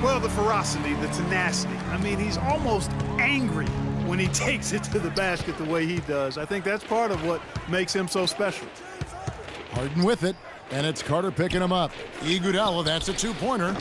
Well, the ferocity, the tenacity. I mean, he's almost angry when he takes it to the basket the way he does. I think that's part of what makes him so special. Harden with it, and it's Carter picking him up. Iguodala, that's a two-pointer.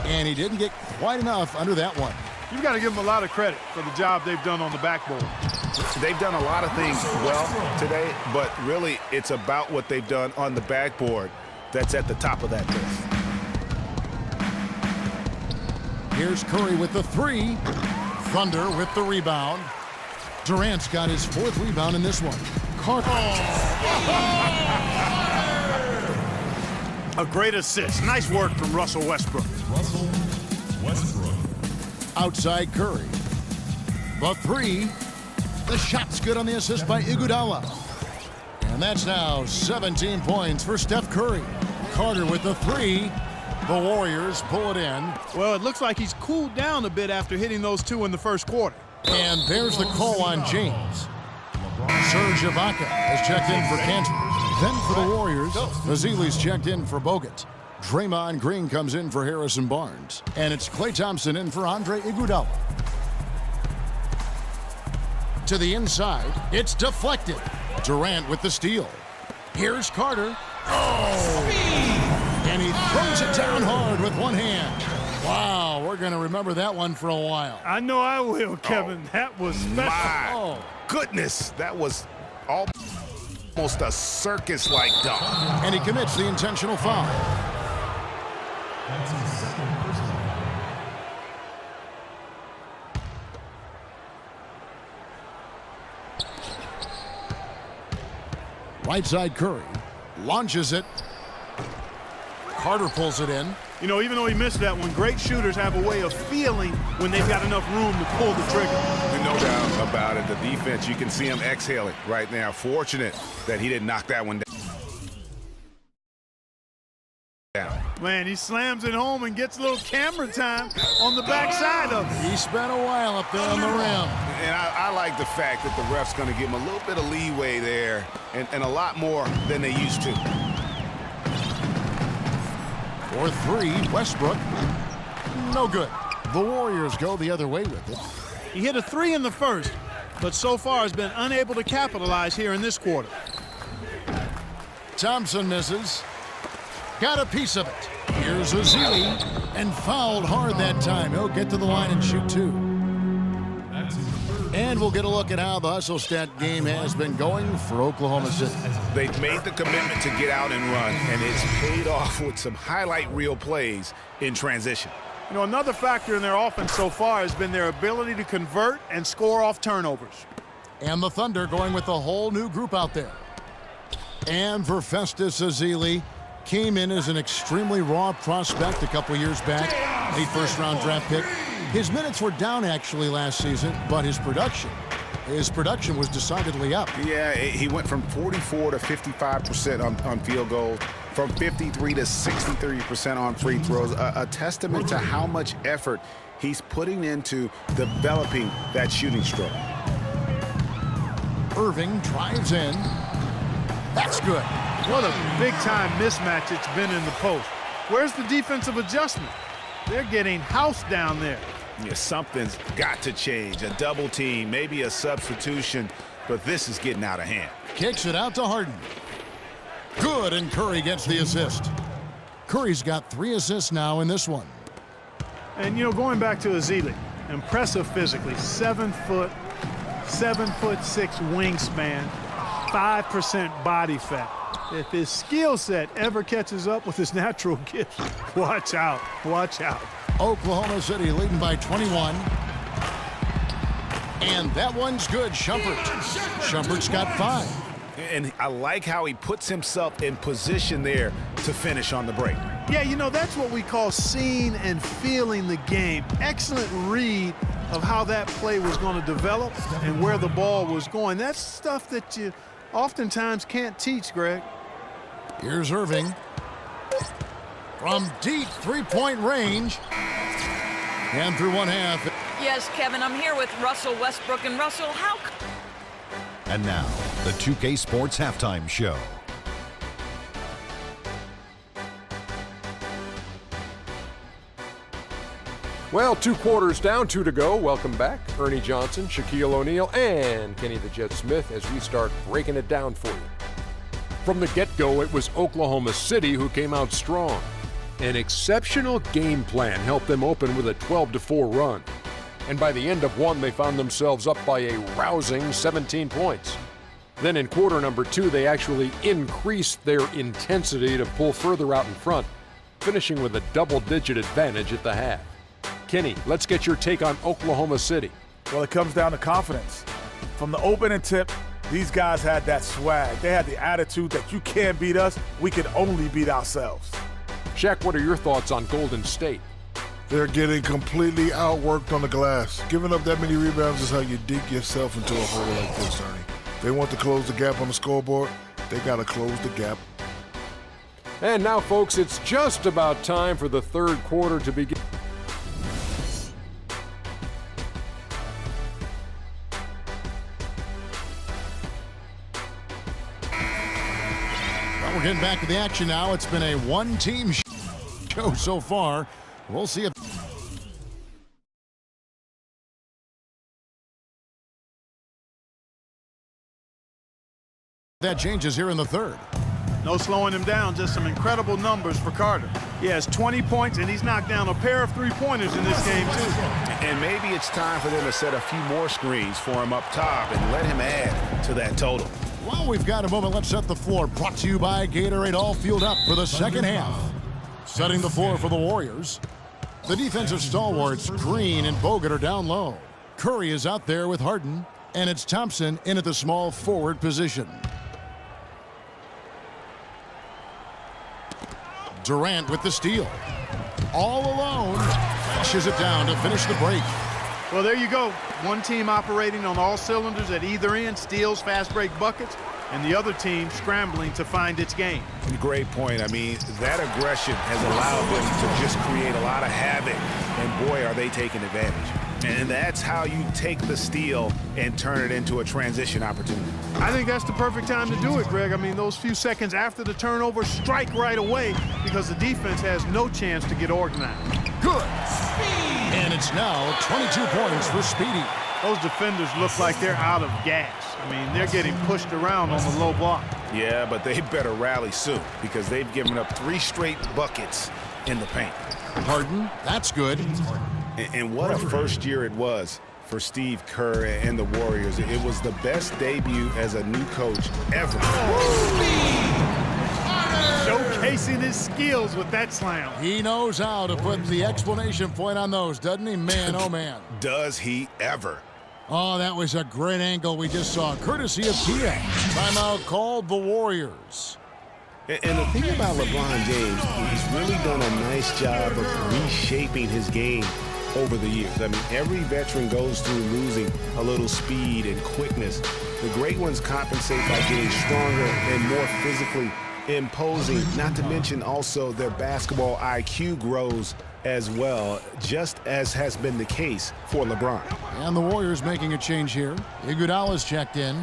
And he didn't get quite enough under that one. You've got to give them a lot of credit for the job they've done on the backboard. They've done a lot of things well today, but really it's about what they've done on the backboard that's at the top of that list. Here's Curry with the three. Thunder with the rebound. Durant's got his fourth rebound in this one. Carter. A great assist. Nice work from Russell Westbrook. Russell Westbrook. Outside Curry. The three. The shot's good on the assist by Iguodala. And that's now 17 points for Steph Curry. Carter with the three. The Warriors pull it in. Well, it looks like he's cooled down a bit after hitting those two in the first quarter. And there's the call on James. Serge Ibaka has checked in for Cantor. Then for the Warriors, Vassili's checked in for Bogut. Draymond Green comes in for Harrison Barnes. And it's Klay Thompson in for Andre Iguodala. To the inside, it's deflected. Durant with the steal. Here's Carter. Oh! And he throws it down hard with one hand. Wow, we're going to remember that one for a while. I know I will, Kevin. That was special. My goodness, that was almost a circus-like dunk. And he commits the intentional foul. That's his second personal. Right side Curry launches it. Carter pulls it in. You know, even though he missed that one, great shooters have a way of feeling when they've got enough room to pull the trigger. No doubt about it. The defense, you can see him exhaling right now. Fortunate that he didn't knock that one down. Man, he slams it home and gets a little camera time on the backside of it. He spent a while up there on the rim. And I like the fact that the ref's going to give him a little bit of leeway there and a lot more than they used to. For three, Westbrook. No good. The Warriors go the other way with it. He hit a three in the first, but so far has been unable to capitalize here in this quarter. Thompson misses. Got a piece of it. Here's Azili, and fouled hard that time. He'll get to the line and shoot two. That's his third. And we'll get a look at how the hustle stat game has been going for Oklahoma City. They've made the commitment to get out and run, and it's paid off with some highlight reel plays in transition. You know, another factor in their offense so far has been their ability to convert and score off turnovers. And the Thunder going with a whole new group out there. And for Festus Ezeli, came in as an extremely raw prospect a couple years back, a first-round draft pick. His minutes were down actually last season, but his production was decidedly up. Yeah, he went from 44 to 55% on field goals, from 53 to 63% on free throws, a testament to how much effort he's putting into developing that shooting stroke. Irving drives in. That's good. What a big-time mismatch it's been in the post. Where's the defensive adjustment? They're getting housed down there. Yeah, something's got to change. A double team, maybe a substitution, but this is getting out of hand. Kicks it out to Harden. Good, and Curry gets the assist. Curry's got 3 assists now in this one. And, you know, going back to Ezeli, impressive physically, 7 foot, 7'6" wingspan, 5% body fat. If his skill set ever catches up with his natural gifts, watch out, watch out. Oklahoma City leading by 21. And that one's good, Shumpert. Shumpert's got 5. And I like how he puts himself in position there to finish on the break. Yeah, you know, that's what we call seeing and feeling the game. Excellent read of how that play was going to develop and where the ball was going. That's stuff that you oftentimes can't teach, Greg. Here's Irving. From deep three-point range. And through one half. Yes, Kevin, I'm here with Russell Westbrook. And Russell, how... And now, the 2K Sports Halftime Show. Well, 2 quarters down, 2 to go. Welcome back, Ernie Johnson, Shaquille O'Neal, and Kenny the Jet Smith as we start breaking it down for you. From the get-go, it was Oklahoma City who came out strong. An exceptional game plan helped them open with a 12-4 run. And by the end of one, they found themselves up by a rousing 17 points. Then in quarter number 2, they actually increased their intensity to pull further out in front, finishing with a double-digit advantage at the half. Kenny, let's get your take on Oklahoma City. Well, it comes down to confidence. From the opening tip, these guys had that swag. They had the attitude that you can't beat us, we can only beat ourselves. Shaq, what are your thoughts on Golden State? They're getting completely outworked on the glass. Giving up that many rebounds is how you dig yourself into a hole like this, Ernie. They want to close the gap on the scoreboard. They got to close the gap. And now, folks, it's just about time for the third quarter to begin. Well, we're getting back to the action now. It's been a one-team show so far. We'll see if that changes here in the third. No slowing him down, just some incredible numbers for Carter. He has 20 points, and he's knocked down a pair of three-pointers in this game, too. And maybe it's time for them to set a few more screens for him up top and let him add to that total. Well, we've got a moment. Let's set the floor. Brought to you by Gatorade. All fueled up for the second half. Setting the floor for the Warriors. The defensive stalwarts, Green and Bogut, are down low. Curry is out there with Harden, and it's Thompson in at the small forward position. Durant with the steal. All alone. Flashes it down to finish the break. Well, there you go. One team operating on all cylinders at either end, steals, fast break buckets, and the other team scrambling to find its game. Great point. I mean, that aggression has allowed them to just create a lot of havoc, and boy, are they taking advantage. And that's how you take the steal and turn it into a transition opportunity. I think that's the perfect time to do it, Greg. I mean, those few seconds after the turnover, strike right away because the defense has no chance to get organized. Good. And it's now 22 points for Speedy. Those defenders look like they're out of gas. I mean, they're getting pushed around on the low block. Yeah, but they better rally soon because they've given up 3 straight buckets in the paint. Harden, that's good. And what a first year it was for Steve Kerr and the Warriors. It was the best debut as a new coach ever. Showcase showcasing his skills with that slam. He knows how to put the exclamation point on those, doesn't he? Man, oh man. Does he ever? Oh, that was a great angle we just saw, courtesy of Tia. Timeout called the Warriors. And the thing about LeBron James, he's really done a nice job of reshaping his game over the years. I mean, every veteran goes through losing a little speed and quickness. The great ones compensate by getting stronger and more physically imposing, not to mention also their basketball IQ grows as well, just as has been the case for LeBron. And the Warriors making a change here. Iguodala's checked in.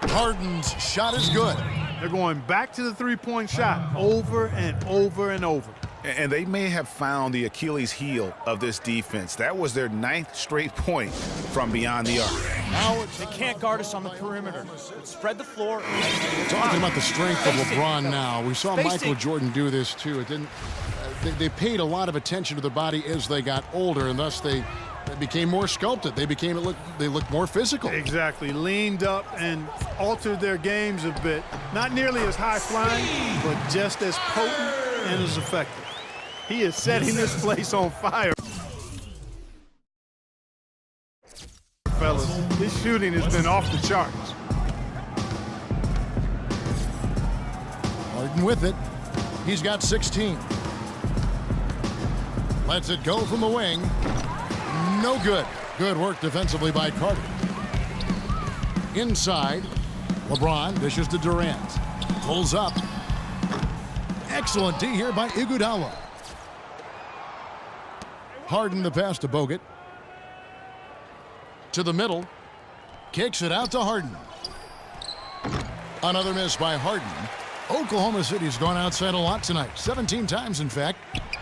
Harden's shot is good. They're going back to the three-point shot over and over and over. And they may have found the Achilles heel of this defense. That was their 9th straight point from beyond the arc. They can't guard us on the perimeter. Spread the floor. Talking about the strength of LeBron now. We saw Michael Jordan do this too. It didn't. They paid a lot of attention to their body as they got older, and thus they became more sculpted. They looked more physical. Exactly. Leaned up and altered their games a bit. Not nearly as high-flying, but just as potent and as effective. He is setting this place on fire. Fellas, his shooting has been off the charts. Harden with it. He's got 16. Lets it go from the wing. No good. Good work defensively by Carter. Inside, LeBron dishes to Durant. Pulls up. Excellent D here by Iguodala. Harden the pass to Bogut. To the middle. Kicks it out to Harden. Another miss by Harden. Oklahoma City's gone outside a lot tonight. 17 times, in fact.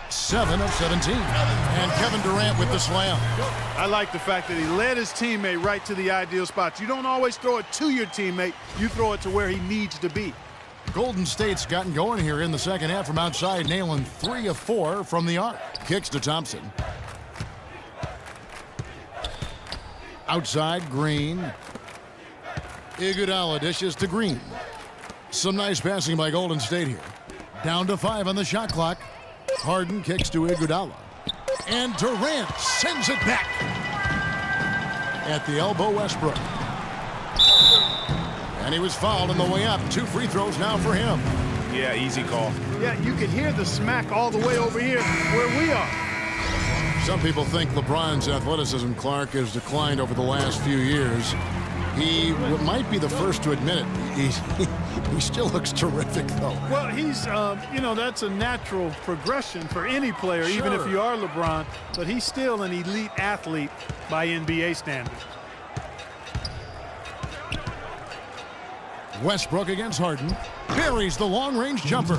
7 of 17. And Kevin Durant with the slam. I like the fact that he led his teammate right to the ideal spot. You don't always throw it to your teammate. You throw it to where he needs to be. Golden State's gotten going here in the second half from outside, nailing 3 of 4 from the arc. Kicks to Thompson. Outside, Green. Iguodala dishes to Green. Some nice passing by Golden State here. Down to 5 on the shot clock. Harden kicks to Iguodala. And Durant sends it back. At the elbow, Westbrook. And he was fouled on the way up. 2 free throws now for him. Yeah, easy call. Yeah, you can hear the smack all the way over here where we are. Some people think LeBron's athleticism, Clark, has declined over the last few years. He might be the first to admit it. He still looks terrific, though. Well, he's, that's a natural progression for any player, even if you are LeBron. But he's still an elite athlete by NBA standards. Westbrook against Harden. Buries the long-range jumper.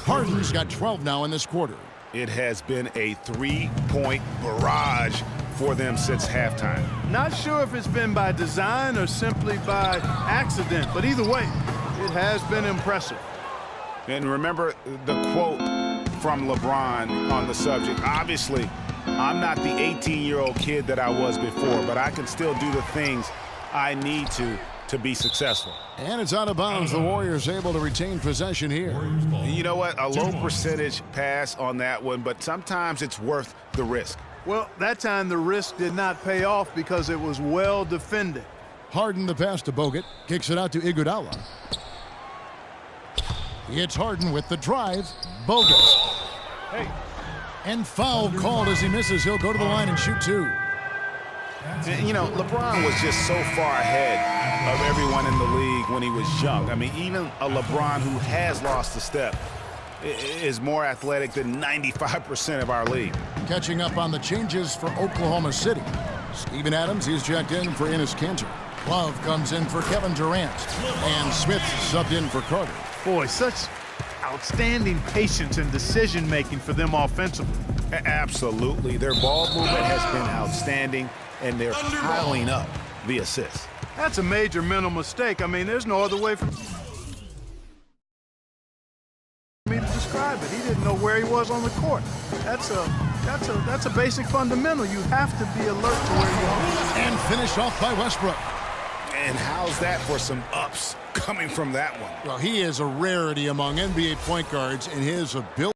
Harden's got 12 now in this quarter. It has been a 3-point barrage for them since halftime. Not sure if it's been by design or simply by accident, but either way, it has been impressive. And remember the quote from LeBron on the subject. Obviously, I'm not the 18-year-old kid that I was before, but I can still do the things I need to be successful. And it's out of bounds. The Warriors able to retain possession here. You know what? A low percentage pass on that one, but sometimes it's worth the risk. Well, that time the risk did not pay off because it was well defended. Harden the pass to Bogut. Kicks it out to Iguodala. It's Harden with the drive. Bogut. Hey. And foul called as he misses. He'll go to the line and shoot 2. You know, LeBron was just so far ahead of everyone in the league when he was young. I mean, even a LeBron who has lost a step is more athletic than 95% of our league. Catching up on the changes for Oklahoma City. Steven Adams, he's checked in for Enes Kanter. Love comes in for Kevin Durant. And Smith subbed in for Carter. Boy, such outstanding patience and decision-making for them offensively. Absolutely. Their ball movement has been outstanding, and they're piling up the assists. That's a major mental mistake. I mean, there's no other way for me to describe it. He didn't know where he was on the court. That's a basic fundamental. You have to be alert to where you are. And finished off by Westbrook. And how's that for some ups coming from that one? Well, he is a rarity among NBA point guards in his ability.